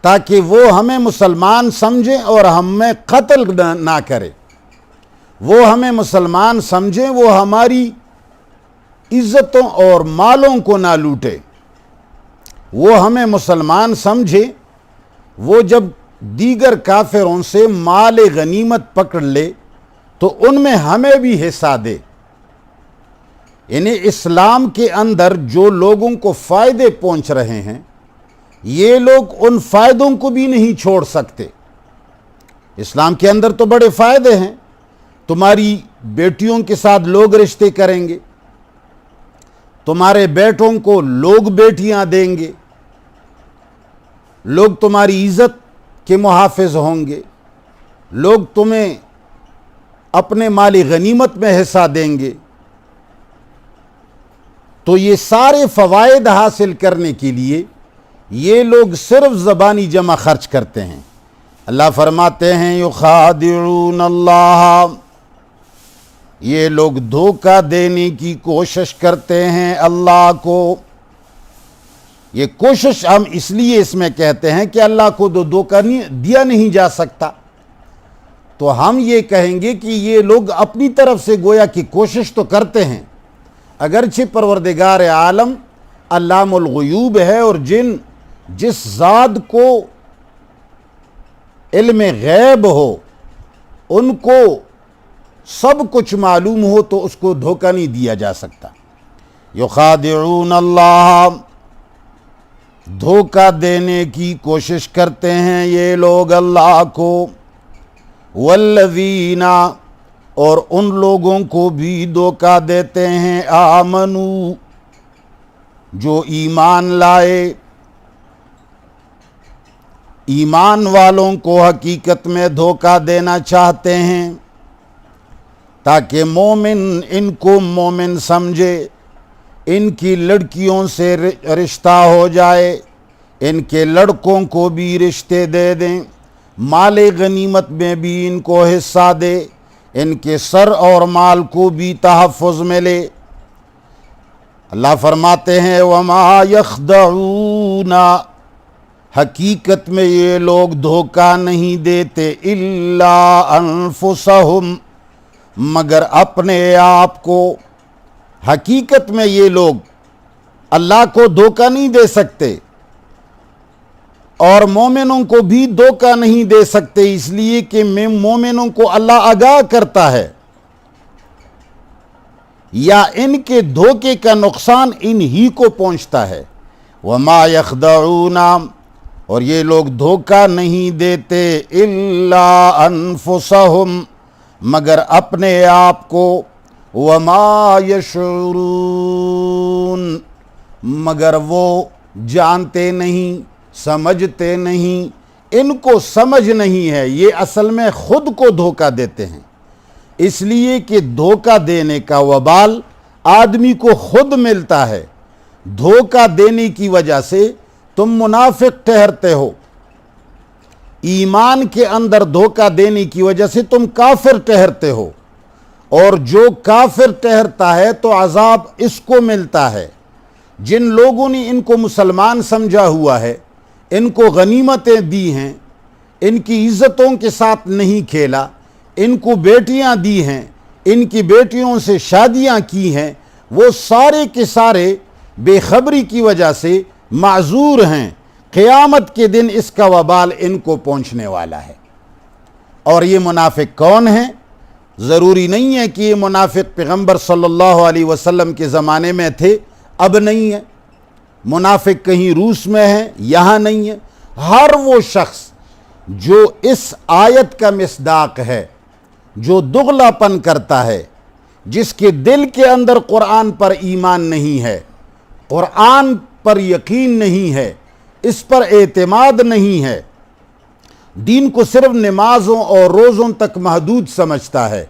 تاکہ وہ ہمیں مسلمان سمجھیں اور ہمیں قتل نہ کرے، وہ ہمیں مسلمان سمجھیں، وہ ہماری عزتوں اور مالوں کو نہ لوٹے، وہ ہمیں مسلمان سمجھے، وہ جب دیگر کافروں سے مال غنیمت پکڑ لے تو ان میں ہمیں بھی حصہ دے۔ یعنی اسلام کے اندر جو لوگوں کو فائدے پہنچ رہے ہیں، یہ لوگ ان فائدوں کو بھی نہیں چھوڑ سکتے۔ اسلام کے اندر تو بڑے فائدے ہیں، تمہاری بیٹیوں کے ساتھ لوگ رشتے کریں گے، تمہارے بیٹوں کو لوگ بیٹیاں دیں گے، لوگ تمہاری عزت کے محافظ ہوں گے، لوگ تمہیں اپنے مالی غنیمت میں حصہ دیں گے۔ تو یہ سارے فوائد حاصل کرنے کے لیے یہ لوگ صرف زبانی جمع خرچ کرتے ہیں۔ اللہ فرماتے ہیں یخادعون اللہ، یہ لوگ دھوکہ دینے کی کوشش کرتے ہیں اللہ کو۔ یہ کوشش ہم اس لیے اس میں کہتے ہیں کہ اللہ کو دھوکہ دیا نہیں جا سکتا، تو ہم یہ کہیں گے کہ یہ لوگ اپنی طرف سے گویا کہ کوشش تو کرتے ہیں، اگرچہ پروردگار عالم علام الغیوب ہے، اور جس ذات کو علم غیب ہو، ان کو سب کچھ معلوم ہو، تو اس کو دھوکہ نہیں دیا جا سکتا۔ یخادعون اللہ، دھوکہ دینے کی کوشش کرتے ہیں یہ لوگ اللہ کو، والذین، اور ان لوگوں کو بھی دھوکہ دیتے ہیں آمنو، جو ایمان لائے۔ ایمان والوں کو حقیقت میں دھوکہ دینا چاہتے ہیں تاکہ مومن ان کو مومن سمجھے، ان کی لڑکیوں سے رشتہ ہو جائے، ان کے لڑکوں کو بھی رشتے دے دیں، مال غنیمت میں بھی ان کو حصہ دے، ان کے سر اور مال کو بھی تحفظ ملے۔ اللہ فرماتے ہیں وما یخدعون، حقیقت میں یہ لوگ دھوکہ نہیں دیتے الا انفسہم، مگر اپنے آپ کو۔ حقیقت میں یہ لوگ اللہ کو دھوکہ نہیں دے سکتے اور مومنوں کو بھی دھوکہ نہیں دے سکتے، اس لیے کہ مومنوں کو اللہ آگاہ کرتا ہے، یا ان کے دھوکے کا نقصان انہی کو پہنچتا ہے۔ وما یخدعون، اور یہ لوگ دھوکہ نہیں دیتے الا انفسہم، مگر اپنے آپ کو۔ وما یشعرون، مگر وہ جانتے نہیں، سمجھتے نہیں، ان کو سمجھ نہیں ہے، یہ اصل میں خود کو دھوکہ دیتے ہیں، اس لیے کہ دھوکہ دینے کا وبال آدمی کو خود ملتا ہے۔ دھوکہ دینے کی وجہ سے تم منافق ٹھہرتے ہو، ایمان کے اندر دھوکہ دینے کی وجہ سے تم کافر ٹھہرتے ہو، اور جو کافر ٹھہرتا ہے تو عذاب اس کو ملتا ہے۔ جن لوگوں نے ان کو مسلمان سمجھا ہوا ہے، ان کو غنیمتیں دی ہیں، ان کی عزتوں کے ساتھ نہیں کھیلا، ان کو بیٹیاں دی ہیں، ان کی بیٹیوں سے شادیاں کی ہیں، وہ سارے کے سارے بے خبری کی وجہ سے معذور ہیں۔ قیامت کے دن اس کا وبال ان کو پہنچنے والا ہے۔ اور یہ منافق کون ہیں؟ ضروری نہیں ہے کہ یہ منافق پیغمبر صلی اللہ علیہ وسلم کے زمانے میں تھے، اب نہیں ہے۔ منافق کہیں روس میں ہے، یہاں نہیں ہے۔ ہر وہ شخص جو اس آیت کا مصداق ہے، جو دغلا پن کرتا ہے، جس کے دل کے اندر قرآن پر ایمان نہیں ہے، قرآن پر یقین نہیں ہے، اس پر اعتماد نہیں ہے، دین کو صرف نمازوں اور روزوں تک محدود سمجھتا ہے،